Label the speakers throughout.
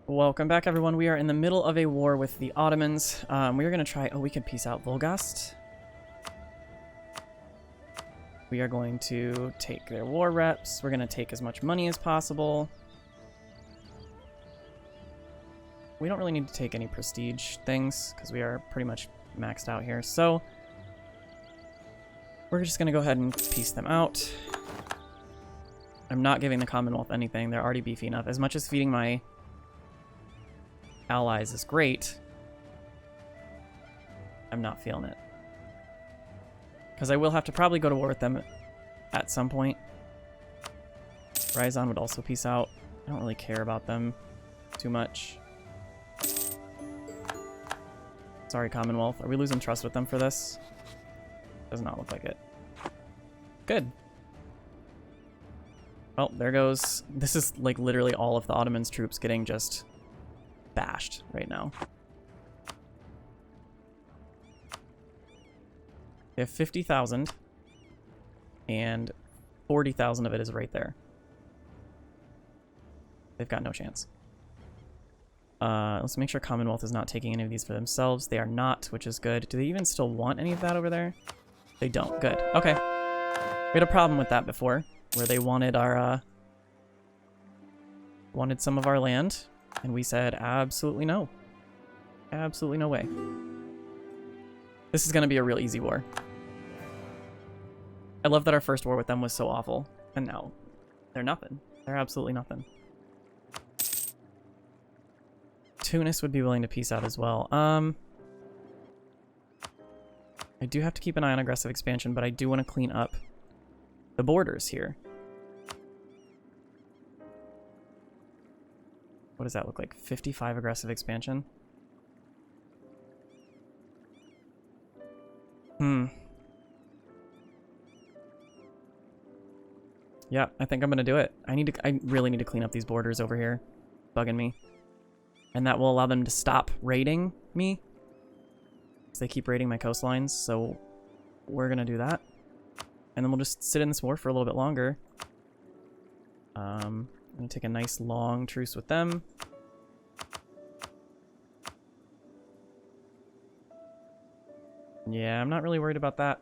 Speaker 1: Welcome back, everyone. We are in the middle of a war with the Ottomans. We are going to try... Oh, we could peace out Volgast. We are going to take their war reps. We're going to take as much money as possible. We don't really need to take any prestige things, because we are pretty much maxed out here. So, we're just going to go ahead and peace them out. I'm not giving the Commonwealth anything. They're already beefy enough. As much as feeding my allies is great, I'm not feeling it. Because I will have to probably go to war with them at some point. Ryazan would also peace out. I don't really care about them too much. Sorry, Commonwealth. Are we losing trust with them for this? Does not look like it. Good. Well, there goes... This is like literally all of the Ottomans' troops getting just bashed right now. They have 50,000, and 40,000 of it is right there. They've got no chance. Let's make sure Commonwealth is not taking any of these for themselves. They are not, which is good. Do they even still want any of that over there? They don't. Good. Okay. We had a problem with that before, where they wanted our, wanted some of our land, and we said, absolutely no. Absolutely no way. This is going to be a real easy war. I love that our first war with them was so awful, and now they're nothing. They're absolutely nothing. Tunis would be willing to peace out as well. I do have to keep an eye on aggressive expansion, but I do want to clean up the borders here. What does that look like? 55 aggressive expansion? Yeah, I think I'm gonna do it. I really need to clean up these borders over here. Bugging me. And that will allow them to stop raiding me. Because they keep raiding my coastlines, so we're gonna do that. And then we'll just sit in this war for a little bit longer. I'm gonna take a nice long truce with them. Yeah, I'm not really worried about that.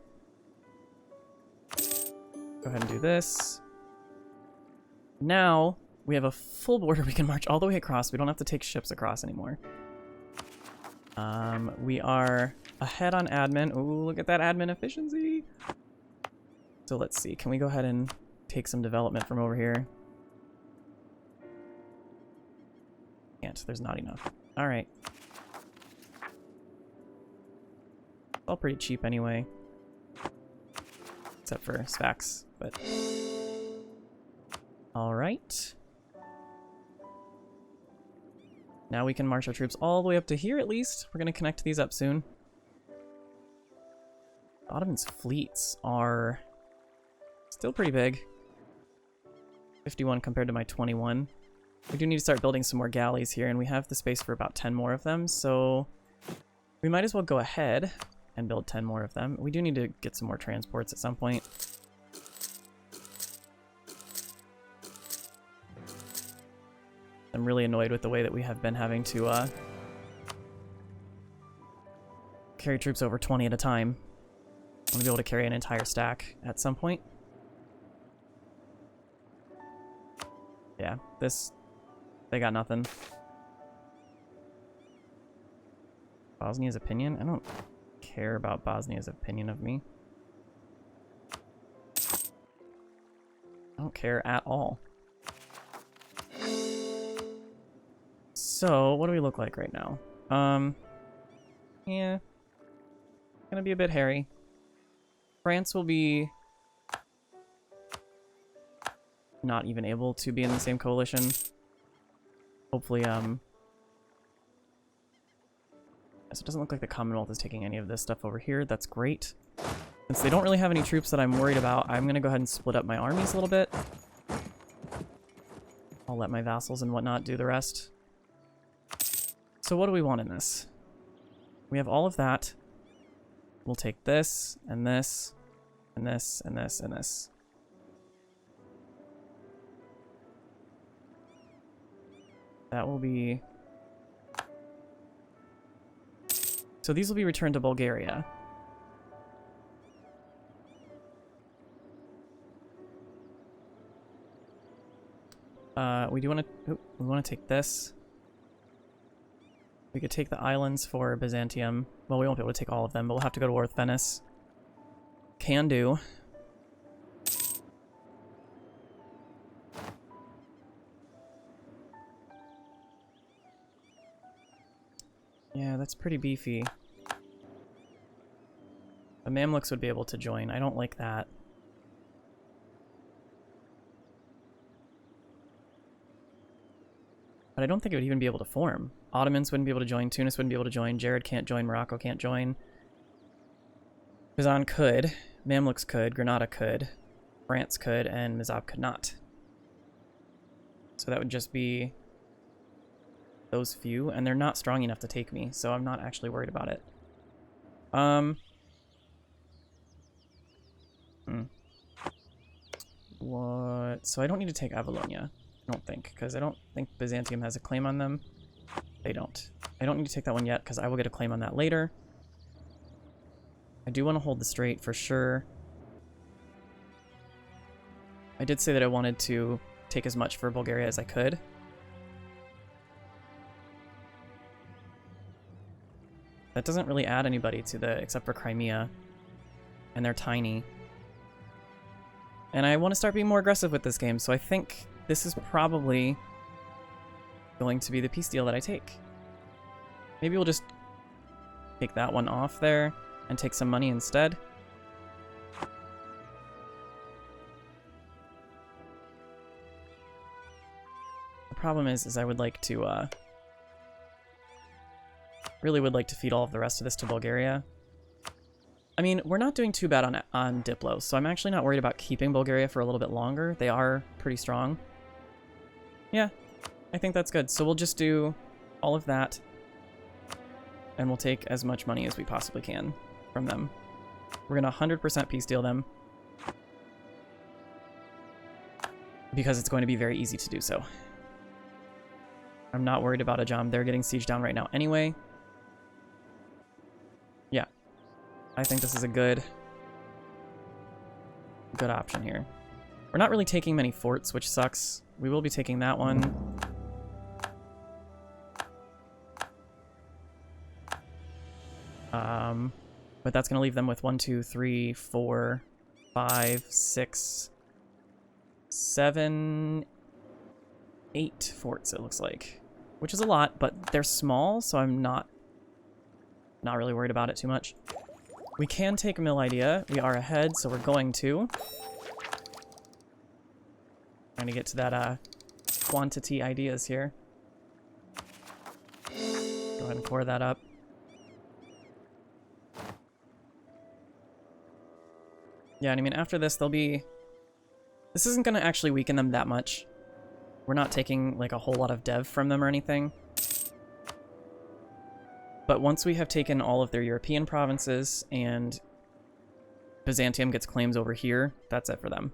Speaker 1: Go ahead and do this. Now, we have a full border we can march all the way across. We don't have to take ships across anymore. We are ahead on admin. Ooh, look at that admin efficiency. So let's see. Can we go ahead and take some development from over here? Can't. There's not enough. All right. All pretty cheap anyway. Except for Sfax, but... Alright. Now we can march our troops all the way up to here at least. We're going to connect these up soon. Ottoman's fleets are still pretty big. 51 compared to my 21. We do need to start building some more galleys here, and we have the space for about 10 more of them, so we might as well go ahead and build 10 more of them. We do need to get some more transports at some point. I'm really annoyed with the way that we have been having to carry troops over 20 at a time. I want to be able to carry an entire stack at some point. Yeah, they got nothing. Bosnia's opinion? I don't care about Bosnia's opinion of me. I don't care at all. So, what do we look like right now? Yeah. Gonna be a bit hairy. France will be not even able to be in the same coalition. Hopefully, so it doesn't look like the Commonwealth is taking any of this stuff over here. That's great. Since they don't really have any troops that I'm worried about, I'm gonna go ahead and split up my armies a little bit. I'll let my vassals and whatnot do the rest. So what do we want in this? We have all of that. We'll take this, and this, and this, and this, and this. That will be So these will be returned to Bulgaria. We do want to. We want to take this. We could take the islands for Byzantium. Well, we won't be able to take all of them, but we'll have to go to war with Venice. Can do. Yeah, that's pretty beefy. The Mamluks would be able to join. I don't like that. But I don't think it would even be able to form. Ottomans wouldn't be able to join, Tunis wouldn't be able to join, Jared can't join, Morocco can't join. Kazan could, Mamluks could, Granada could, France could, and Mizab could not. So that would just be those few, and they're not strong enough to take me, so I'm not actually worried about it. What? So I don't need to take Avalonia. I don't think, because I don't think Byzantium has a claim on them. They don't. I don't need to take that one yet, because I will get a claim on that later. I do want to hold the Strait for sure. I did say that I wanted to take as much for Bulgaria as I could. That doesn't really add anybody to the, except for Crimea. And they're tiny. And I want to start being more aggressive with this game, so I think this is probably going to be the peace deal that I take. Maybe we'll just take that one off there and take some money instead. The problem is I would like to, really would like to feed all of the rest of this to Bulgaria. I mean, we're not doing too bad on Diplo, so I'm actually not worried about keeping Bulgaria for a little bit longer. They are pretty strong. Yeah, I think that's good. So we'll just do all of that, and we'll take as much money as we possibly can from them. We're going to 100% peace deal them, because it's going to be very easy to do so. I'm not worried about Ajam. They're getting sieged down right now anyway. Yeah, I think this is a good option here. We're not really taking many forts, which sucks. We will be taking that one. But that's going to leave them with 1, 2, 3, 4, 5, 6, 7, 8 forts, it looks like. Which is a lot, but they're small, so I'm not really worried about it too much. We can take Mill Idea. We are ahead, so we're going to. Trying to get to that quantity ideas here. Go ahead and core that up. Yeah, and I mean, after this, they'll be... This isn't going to actually weaken them that much. We're not taking, like, a whole lot of dev from them or anything. But once we have taken all of their European provinces and Byzantium gets claims over here, that's it for them.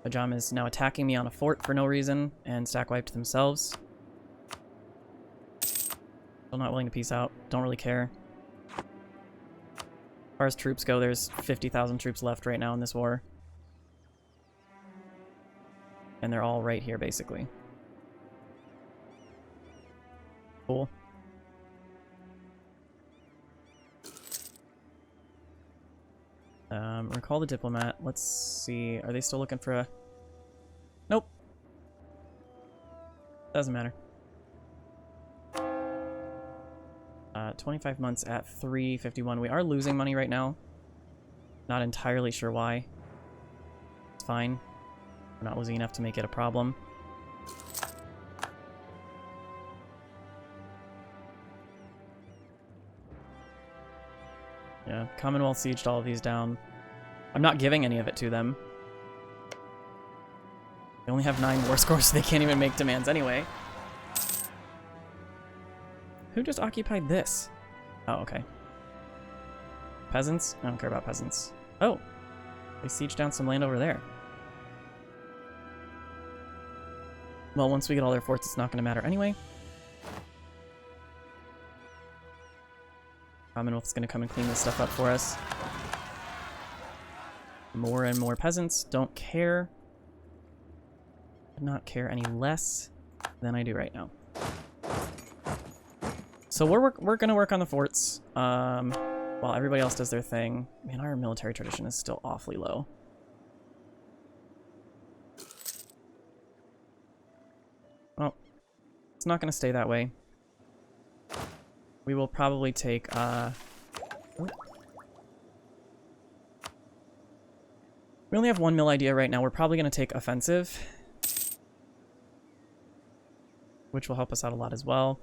Speaker 1: Ajam is now attacking me on a fort for no reason and stack wiped themselves. Still not willing to peace out. Don't really care. As far as troops go, there's 50,000 troops left right now in this war. And they're all right here, basically. Cool. Recall the diplomat. Let's see. Are they still looking for a... Nope. Doesn't matter. 25 months at 351. We are losing money right now. Not entirely sure why. It's fine. We're not losing enough to make it a problem. Yeah, Commonwealth sieged all of these down. I'm not giving any of it to them. They only have 9 war scores, so they can't even make demands anyway. Who just occupied this? Oh, okay. Peasants? I don't care about peasants. Oh! They sieged down some land over there. Well, once we get all their forts, it's not going to matter anyway. Commonwealth's gonna come and clean this stuff up for us. More and more peasants don't care. Do not care any less than I do right now. So we're gonna work on the forts while everybody else does their thing. Man, our military tradition is still awfully low. Well, it's not gonna stay that way. We will probably take we only have one mill idea right now. We're probably gonna take offensive, which will help us out a lot as well.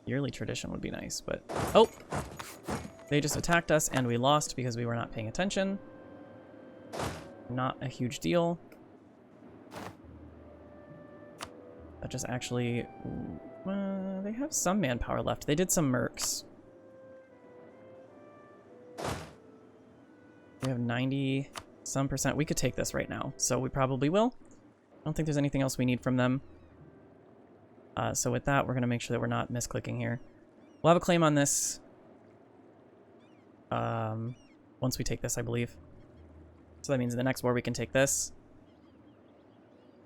Speaker 1: Yearly tradition would be nice, but... Oh! They just attacked us and we lost because we were not paying attention. Not a huge deal. That just actually... they have some manpower left. They did some mercs. We have 90-some%. We could take this right now, so we probably will. I don't think there's anything else we need from them. So with that, we're going to make sure that we're not misclicking here. We'll have a claim on this once we take this, I believe. So that means in the next war we can take this.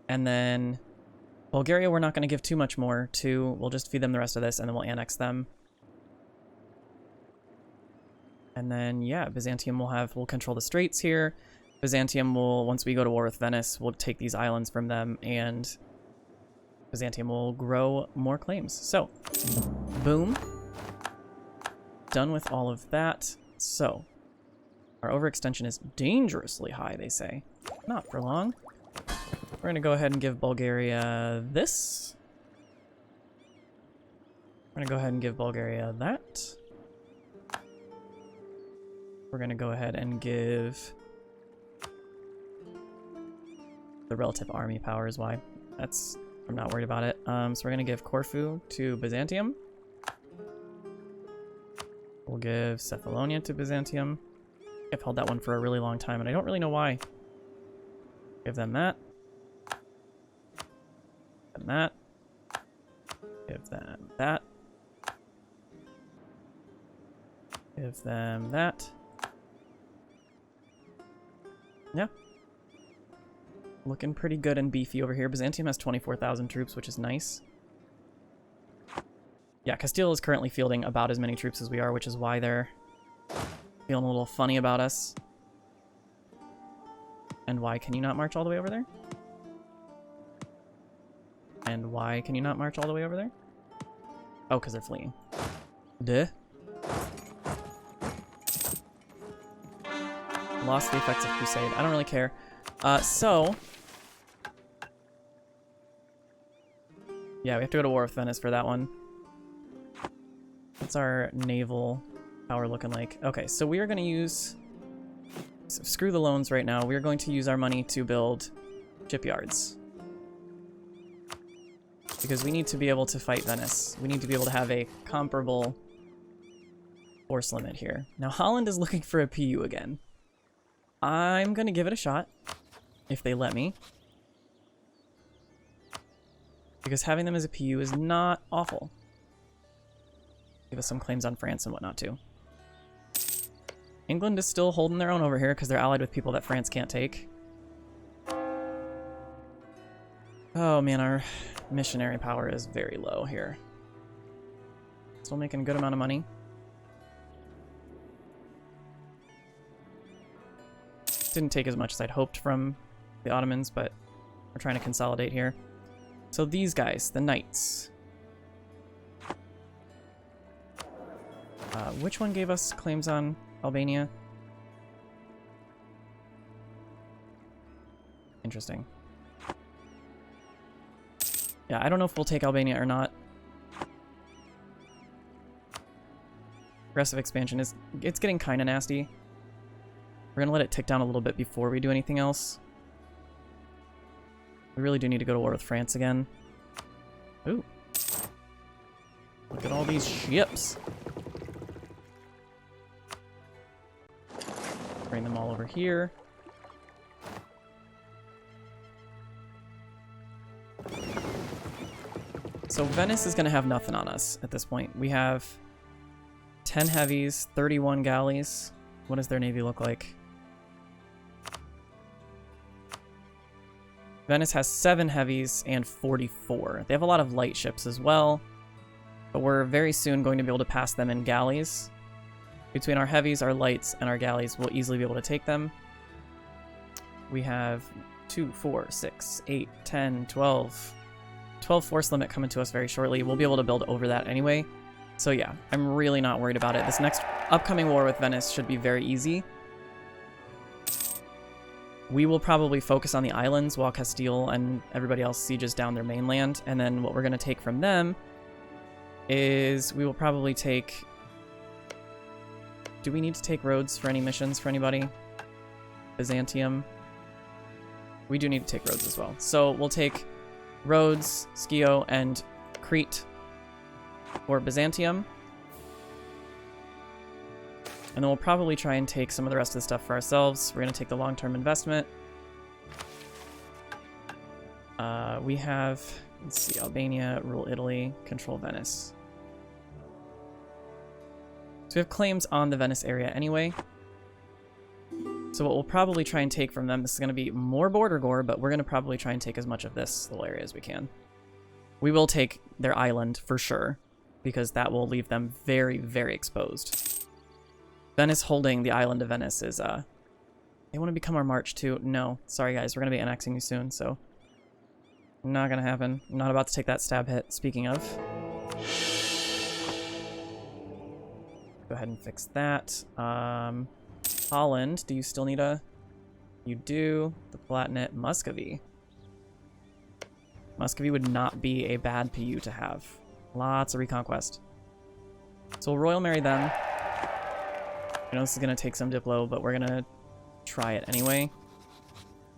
Speaker 1: And then Bulgaria, we're not going to give too much more to. We'll just feed them the rest of this, and then we'll annex them. And then, yeah, Byzantium will control the straits here. Byzantium will, once we go to war with Venice, we'll take these islands from them, and Byzantium will grow more claims. So, boom. Done with all of that. So, our overextension is dangerously high, they say. Not for long. We're going to go ahead and give Bulgaria this. We're going to go ahead and give Bulgaria that. We're going to go ahead and give the relative army power is why. I'm not worried about it. So we're going to give Corfu to Byzantium. We'll give Cephalonia to Byzantium. I've held that one for a really long time, and I don't really know why. Give them that. Give them that. Give them that. Give them that. Yeah. Looking pretty good and beefy over here. Byzantium has 24,000 troops, which is nice. Yeah, Castile is currently fielding about as many troops as we are, which is why they're feeling a little funny about us. And why can you not march all the way over there? And why can you not march all the way over there? Oh, because they're fleeing. Duh. Lost the effects of Crusade. I don't really care. So... yeah, we have to go to war with Venice for that one. What's our naval power looking like? Okay, so we are going to use... so screw the loans right now. We are going to use our money to build shipyards. Because we need to be able to fight Venice. We need to be able to have a comparable force limit here. Now, Holland is looking for a PU again. I'm going to give it a shot, if they let me. Because having them as a PU is not awful. Give us some claims on France and whatnot, too. England is still holding their own over here because they're allied with people that France can't take. Oh, man, our missionary power is very low here. Still making a good amount of money. Didn't take as much as I'd hoped from the Ottomans, but we're trying to consolidate here. So these guys, the knights. Which one gave us claims on Albania? Interesting. Yeah, I don't know if we'll take Albania or not. Aggressive expansion it's getting kind of nasty. We're going to let it tick down a little bit before we do anything else. We really do need to go to war with France again. Ooh. Look at all these ships. Bring them all over here. So Venice is going to have nothing on us at this point. We have 10 heavies, 31 galleys. What does their navy look like? Venice has 7 heavies and 44. They have a lot of light ships as well, but we're very soon going to be able to pass them in galleys. Between our heavies, our lights, and our galleys, we'll easily be able to take them. We have 2, 4, 6, 8, 10, 12. 12 force limit coming to us very shortly. We'll be able to build over that anyway. So yeah, I'm really not worried about it. This next upcoming war with Venice should be very easy. We will probably focus on the islands while Castile and everybody else sieges down their mainland. And then what we're going to take from them is we will probably take... Do we need to take Rhodes for any missions for anybody? Byzantium. We do need to take Rhodes as well. So we'll take Rhodes, Skio, and Crete for Byzantium. And then we'll probably try and take some of the rest of the stuff for ourselves. We're going to take the long-term investment. We have, let's see, Albania, rule Italy, control Venice. So we have claims on the Venice area anyway. So what we'll probably try and take from them, this is going to be more border gore, but we're going to probably try and take as much of this little area as we can. We will take their island for sure, because that will leave them very, very exposed. Venice holding the island of Venice is, they want to become our March too. No, sorry guys, we're going to be annexing you soon, so not going to happen. I'm not about to take that stab hit, speaking of. Go ahead and fix that. Holland, do you still need a... You do. The Palatinate, Muscovy. Muscovy would not be a bad PU to have. Lots of reconquest. So we'll royal marry them. I know this is going to take some Diplo, but we're going to try it anyway.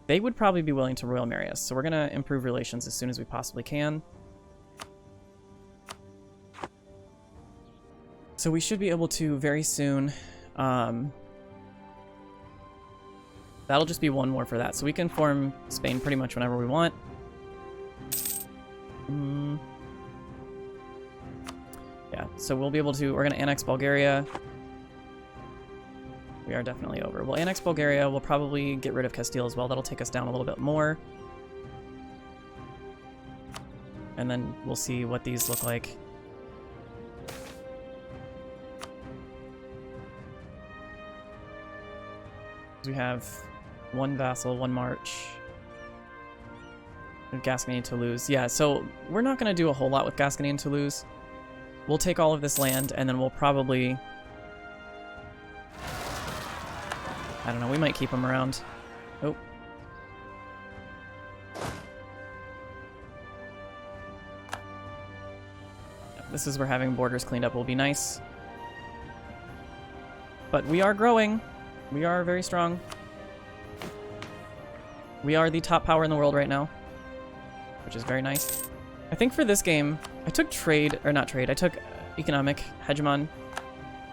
Speaker 1: They would probably be willing to royal marry us, so we're going to improve relations as soon as we possibly can. So we should be able to very soon... That'll just be one more for that. So we can form Spain pretty much whenever we want. Yeah, so we'll be able to... We're going to annex Bulgaria. We are definitely over. We'll annex Bulgaria. We'll probably get rid of Castile as well. That'll take us down a little bit more. And then we'll see what these look like. We have one vassal, one march. Gascony and Toulouse. Yeah, so we're not going to do a whole lot with Gascony and Toulouse. We'll take all of this land, and then we'll probably... I don't know, we might keep them around. Oh. This is where having borders cleaned up will be nice. But we are growing. We are very strong. We are the top power in the world right now, which is very nice. I think for this game, I took trade, or not trade, I took economic hegemon.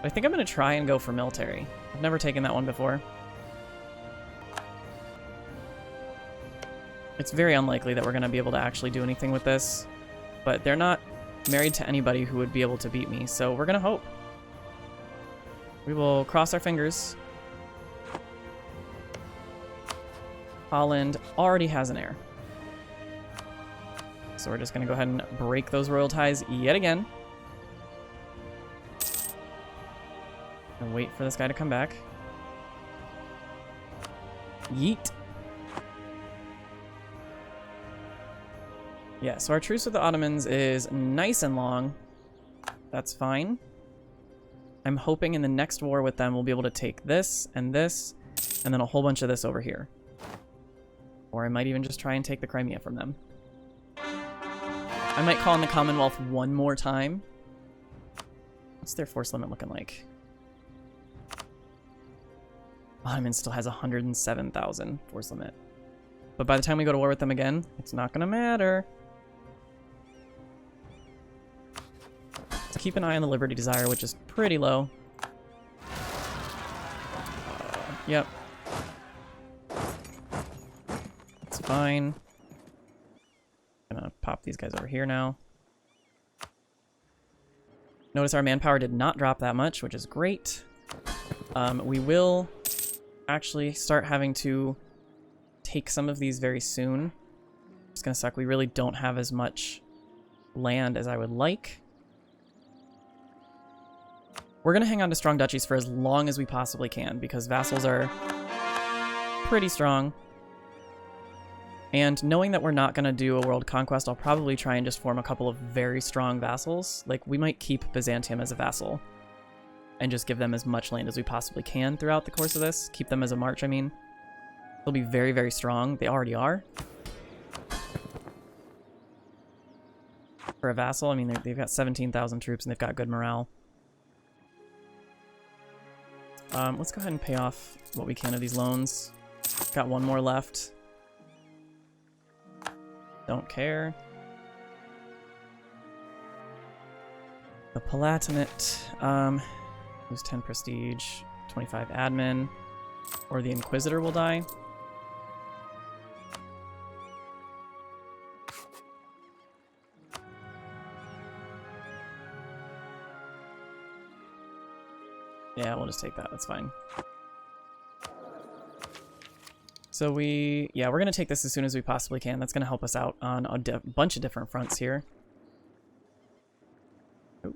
Speaker 1: But I think I'm going to try and go for military. I've never taken that one before. It's very unlikely that we're going to be able to actually do anything with this, but they're not married to anybody who would be able to beat me, so we're going to hope. We will cross our fingers. Holland already has an heir. So we're just going to go ahead and break those royal ties yet again. And wait for this guy to come back. Yeet. Yeah, so our truce with the Ottomans is nice and long. That's fine. I'm hoping in the next war with them we'll be able to take this, and then a whole bunch of this over here. Or I might even just try and take the Crimea from them. I might call in the Commonwealth one more time. What's their force limit looking like? Ottoman still has 107,000 force limit. But by the time we go to war with them again, it's not going to matter. So keep an eye on the Liberty Desire, which is pretty low. Yep. It's fine. I'm gonna pop these guys over here now. Notice our manpower did not drop that much, which is great. We will actually start having to take some of these very soon. It's gonna suck. We really don't have as much land as I would like. We're gonna hang on to strong duchies for as long as we possibly can because vassals are pretty strong. And knowing that we're not gonna do a world conquest, I'll probably try and just form a couple of very strong vassals. Like, we might keep Byzantium as a vassal and just give them as much land as we possibly can throughout the course of this. Keep them as a march, I mean. They'll be very, very strong. They already are. For a vassal, I mean, they've got 17,000 troops and they've got good morale. Let's go ahead and pay off what we can of these loans. Got one more left. Don't care. The Palatinate, lose 10 prestige, 25 admin, or the Inquisitor will die. Yeah, we'll just take that. That's fine. So we're going to take this as soon as we possibly can. That's going to help us out on a bunch of different fronts here. Ooh.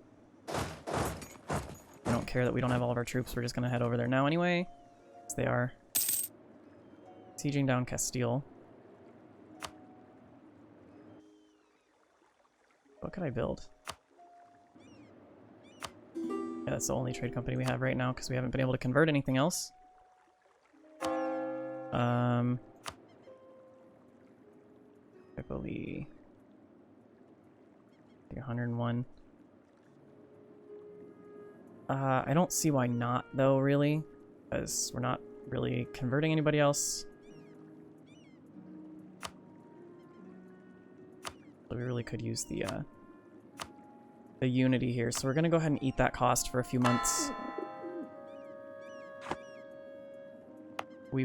Speaker 1: I don't care that we don't have all of our troops. We're just going to head over there now anyway. Because they are sieging down Castile. What could I build? Yeah, that's the only trade company we have right now because we haven't been able to convert anything else. Tripoli. 101. I don't see why not, though, really. Because we're not really converting anybody else. So we really could use the unity here. So we're going to go ahead and eat that cost for a few months. We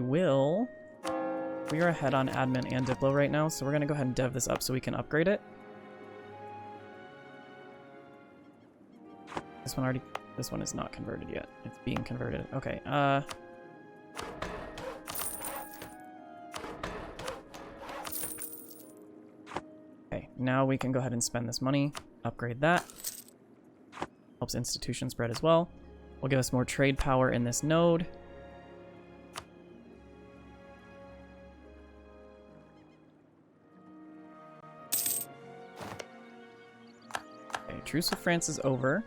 Speaker 1: are ahead on admin and Diplo right now, so we're going to go ahead and dev this up so we can upgrade it. This one is not converted yet. It's being converted. Okay, okay, now we can go ahead and spend this money, upgrade that. Helps institution spread as well. Will give us more trade power in this node. Truce with France is over.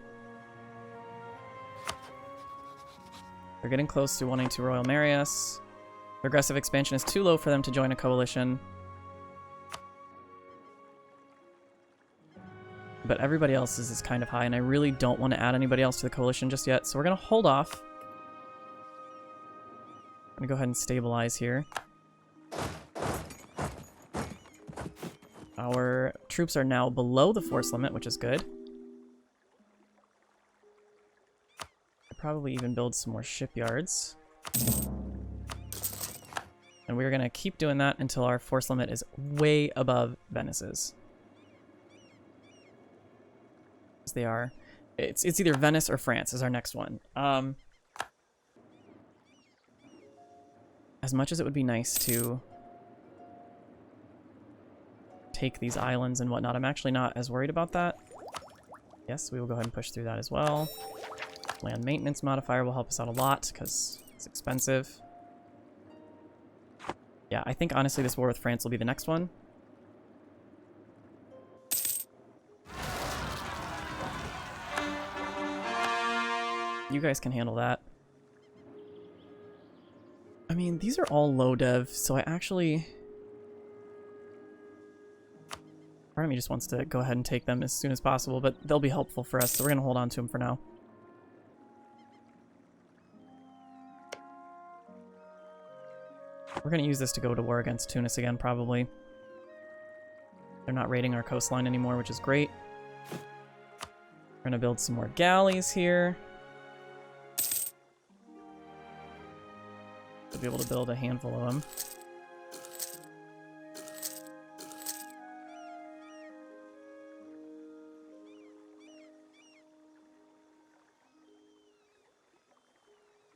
Speaker 1: They're getting close to wanting to Royal marry us. Progressive expansion is too low for them to join a coalition. But everybody else's is kind of high, and I really don't want to add anybody else to the coalition just yet, so we're going to hold off. I'm going to go ahead and stabilize here. Our troops are now below the force limit, which is good. Probably even build some more shipyards. And we're going to keep doing that until our force limit is way above Venice's. They are. It's either Venice or France is our next one. As much as it would be nice to take these islands and whatnot, I'm actually not as worried about that. Yes, we will go ahead and push through that as well. Land maintenance modifier will help us out a lot because it's expensive. Yeah, I think honestly this war with France will be the next one. You guys can handle that. I mean, these are all low dev, so I actually... Part of me just wants to go ahead and take them as soon as possible, but they'll be helpful for us, so we're going to hold on to them for now. We're going to use this to go to war against Tunis again, probably. They're not raiding our coastline anymore, which is great. We're going to build some more galleys here. We'll be able to build a handful of them.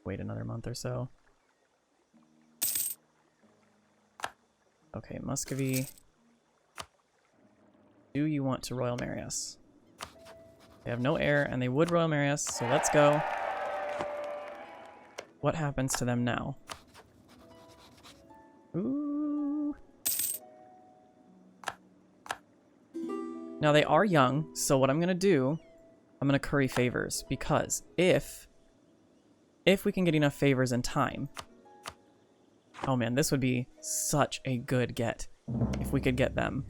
Speaker 1: wait another month or so. Okay, Muscovy. Do you want to Royal Marry us? They have no heir, and they would Royal Marry us, so let's go. What happens to them now? Ooh. Now they are young, so what I'm gonna do, I'm gonna curry favors, because if we can get enough favors in time, oh man, this would be such a good get if we could get them.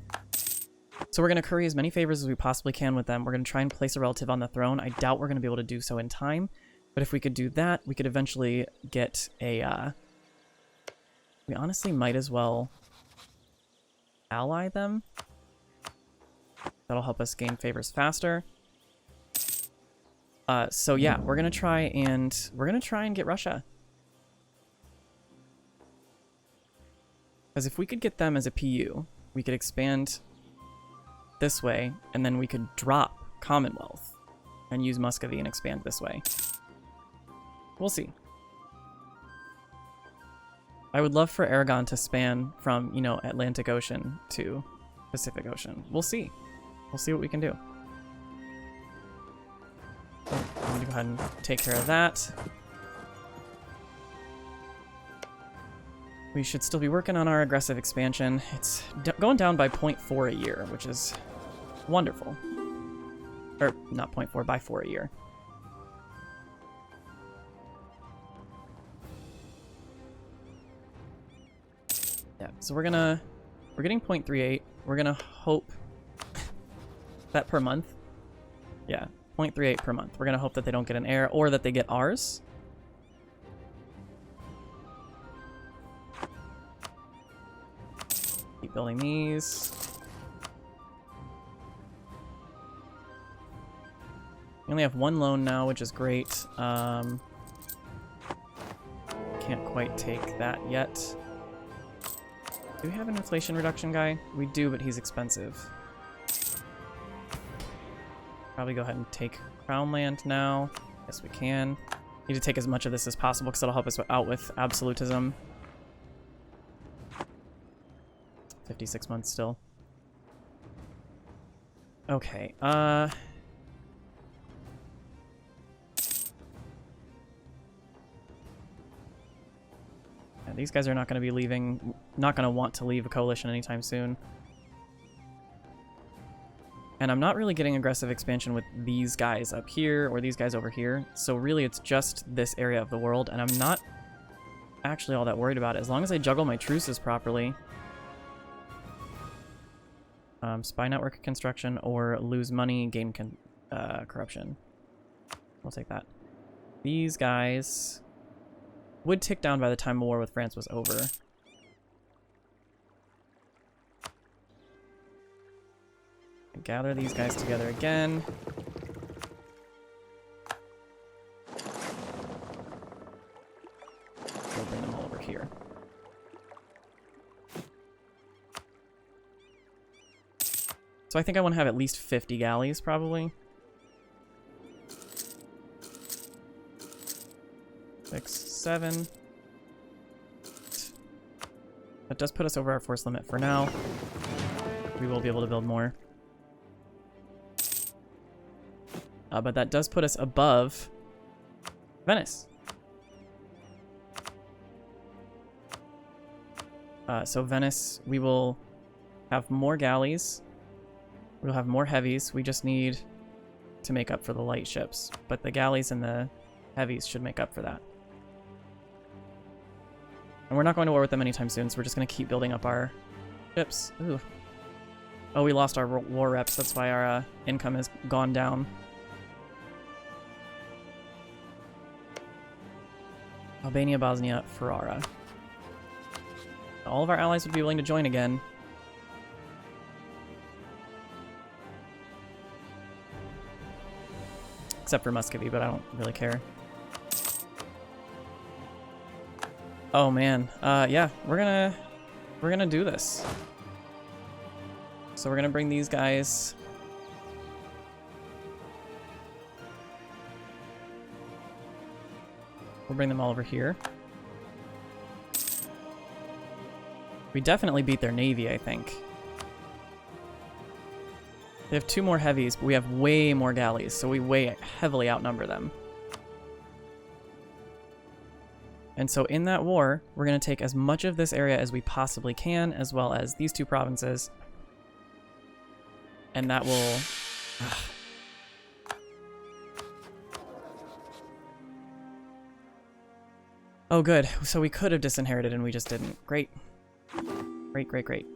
Speaker 1: So we're gonna curry as many favors as we possibly can with them. We're gonna try and place a relative on the throne. I doubt we're gonna be able to do so in time, but if we could do that, we could eventually get a, we honestly might as well ally them. That'll help us gain favors faster. So yeah, we're gonna try and get Russia. Because if we could get them as a PU, we could expand this way, and then we could drop Commonwealth and use Muscovy and expand this way. We'll see. I would love for Aragon to span from, you know, Atlantic Ocean to Pacific Ocean. We'll see. We'll see what we can do. I'm going to go ahead and take care of that. We should still be working on our aggressive expansion. It's going down by 0.4 a year, which is wonderful. Or, not 0.4, by 4 a year. Yeah, so we're getting 0.38. We're gonna hope that per month. Yeah, 0.38 per month. We're gonna hope that they don't get an heir or that they get ours. Keep building these. We only have one loan now, which is great. Can't quite take that yet. Do we have an inflation reduction guy? We do, but he's expensive. Probably go ahead and take Crown Land now. Yes, we can. Need to take as much of this as possible because it'll help us out with absolutism. 56 months still. Okay, yeah, these guys are not going to be leaving, not going to want to leave a coalition anytime soon. And I'm not really getting aggressive expansion with these guys up here or these guys over here. So really it's just this area of the world, and I'm not actually all that worried about it as long as I juggle my truces properly. Spy network construction or lose money, gain corruption. We'll take that. These guys would tick down by the time war with France was over. Gather these guys together again. We'll bring them all over here. So I think I want to have at least 50 galleys, probably. 6, 7. That does put us over our force limit for now. We will be able to build more. But that does put us above Venice. So Venice, we will have more galleys. We'll have more heavies. We just need to make up for the light ships. But the galleys and the heavies should make up for that. And we're not going to war with them anytime soon, so we're just going to keep building up our ships. Ooh. Oh, we lost our war reps. That's why our income has gone down. Albania, Bosnia, Ferrara. All of our allies would be willing to join again. Except for Muscovy, but I don't really care. Oh man, yeah, we're gonna do this. So we're gonna bring these guys. We'll bring them all over here. We definitely beat their navy, I think. They have 2 more heavies, but we have way more galleys, so we way heavily outnumber them. And so in that war, we're going to take as much of this area as we possibly can, as well as these 2 provinces. And that will... Oh, good. So we could have disinherited and we just didn't. Great. Great, great, great.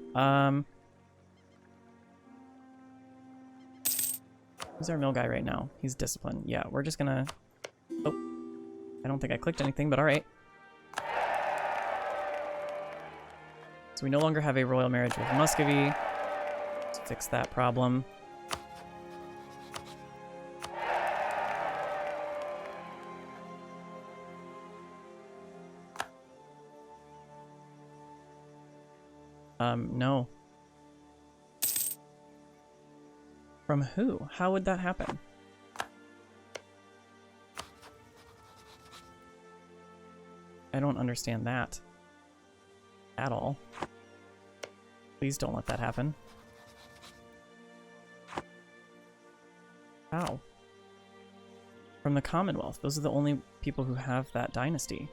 Speaker 1: Who's our mill guy right now? He's disciplined. Yeah, we're just gonna... Oh. I don't think I clicked anything, but alright. So we no longer have a royal marriage with Muscovy. Let's fix that problem. No. From who? How would that happen? I don't understand that at all. Please don't let that happen. How? From the Commonwealth. Those are the only people who have that dynasty.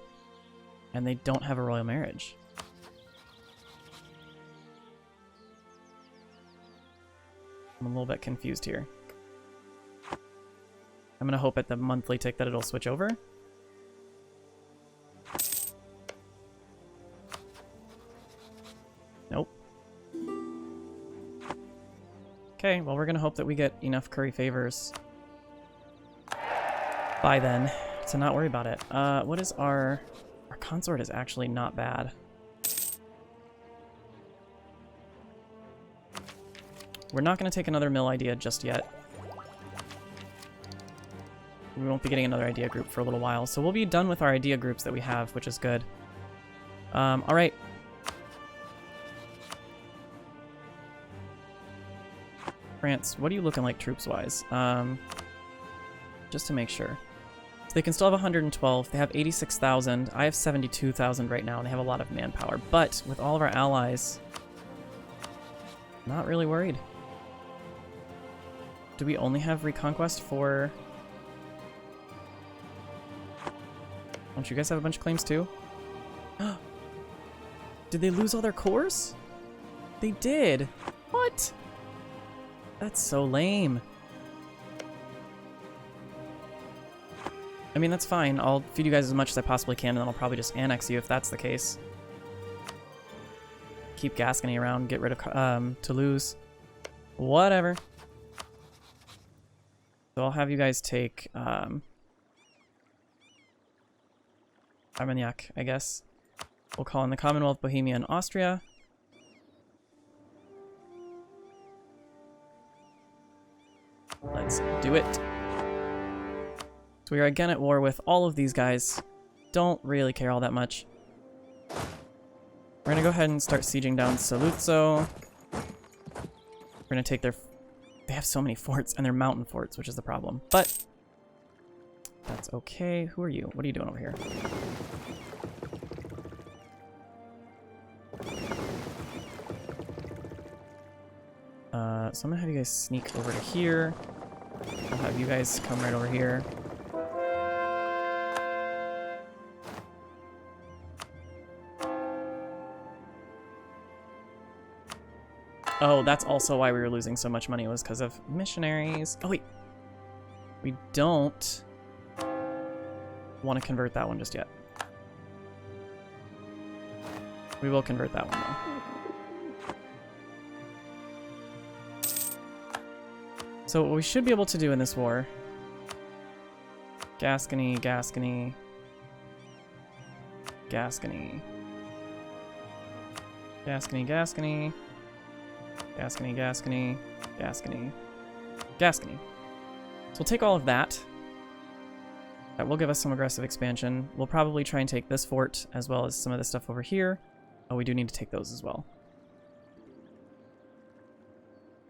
Speaker 1: And they don't have a royal marriage. I'm a little bit confused here. I'm gonna hope at the monthly tick that it'll switch over. Nope. Okay, well we're gonna hope that we get enough curry favors by then to not worry about it. What is our consort is actually not bad. We're not going to take another mill idea just yet. We won't be getting another idea group for a little while, so we'll be done with our idea groups that we have, which is good. Alright. France, what are you looking like troops-wise? Just to make sure. So they can still have 112. They have 86,000. I have 72,000 right now, and they have a lot of manpower. But with all of our allies, not really worried. Do we only have Reconquest for... Don't you guys have a bunch of claims too? Did they lose all their cores? They did! What? That's so lame. I mean, that's fine. I'll feed you guys as much as I possibly can, and then I'll probably just annex you if that's the case. Keep Gascony around, get rid of Toulouse. Whatever. So I'll have you guys take Armagnac, I guess. We'll call in the Commonwealth, Bohemia, and Austria. Let's do it. So we are again at war with all of these guys. Don't really care all that much. We're gonna go ahead and start sieging down Saluzzo. We're gonna take their... They have so many forts, and they're mountain forts, which is the problem. But that's okay. Who are you? What are you doing over here? So I'm gonna have you guys sneak over to here. I'll have you guys come right over here. Oh, that's also why we were losing so much money, was because of missionaries. Oh, wait. We don't want to convert that one just yet. We will convert that one, though. So what we should be able to do in this war... Gascony, Gascony... Gascony... Gascony, Gascony... Gascony, Gascony, Gascony, Gascony. So we'll take all of that. That will give us some aggressive expansion. We'll probably try and take this fort as well as some of this stuff over here. Oh, we do need to take those as well.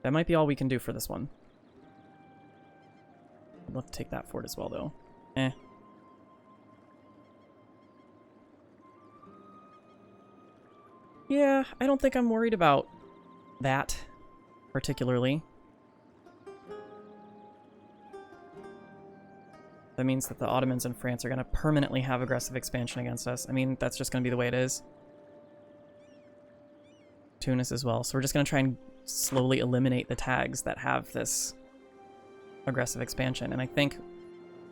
Speaker 1: That might be all we can do for this one. I'd love to take that fort as well, though. Eh. Yeah, I don't think I'm worried about that particularly. That means that the Ottomans and France are going to permanently have aggressive expansion against us. I mean, that's just going to be the way it is. Tunis as well. So we're just going to try and slowly eliminate the tags that have this aggressive expansion. And I think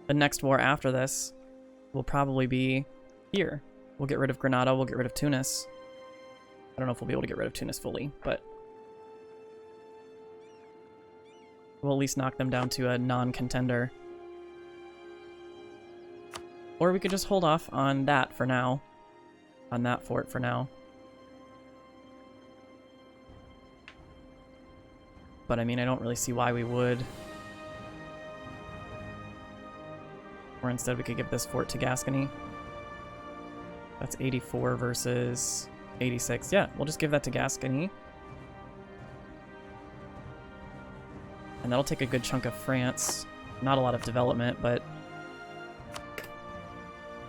Speaker 1: the next war after this will probably be here. We'll get rid of Granada, we'll get rid of Tunis. I don't know if we'll be able to get rid of Tunis fully, but we'll at least knock them down to a non-contender. Or we could just hold off on that for now. On that fort for now. But I mean, I don't really see why we would. Or instead we could give this fort to Gascony. That's 84 versus 86. Yeah, we'll just give that to Gascony. And that'll take a good chunk of France. Not a lot of development, but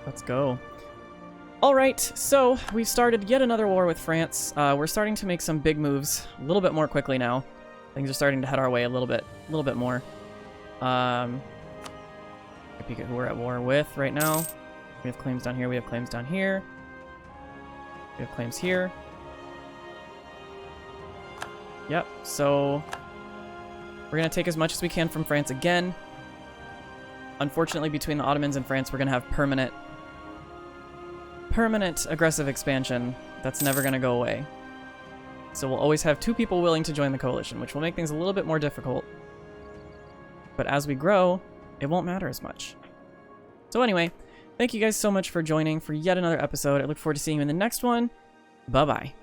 Speaker 1: let's go. Alright, so we've started yet another war with France. We're starting to make some big moves a little bit more quickly now. Things are starting to head our way a little bit more. A peek at who we're at war with right now. We have claims down here, we have claims down here. We have claims here. Yep, so we're going to take as much as we can from France again. Unfortunately, between the Ottomans and France, we're going to have permanent aggressive expansion that's never going to go away. So we'll always have two people willing to join the coalition, which will make things a little bit more difficult. But as we grow, it won't matter as much. So anyway, thank you guys so much for joining for yet another episode. I look forward to seeing you in the next one. Bye-bye.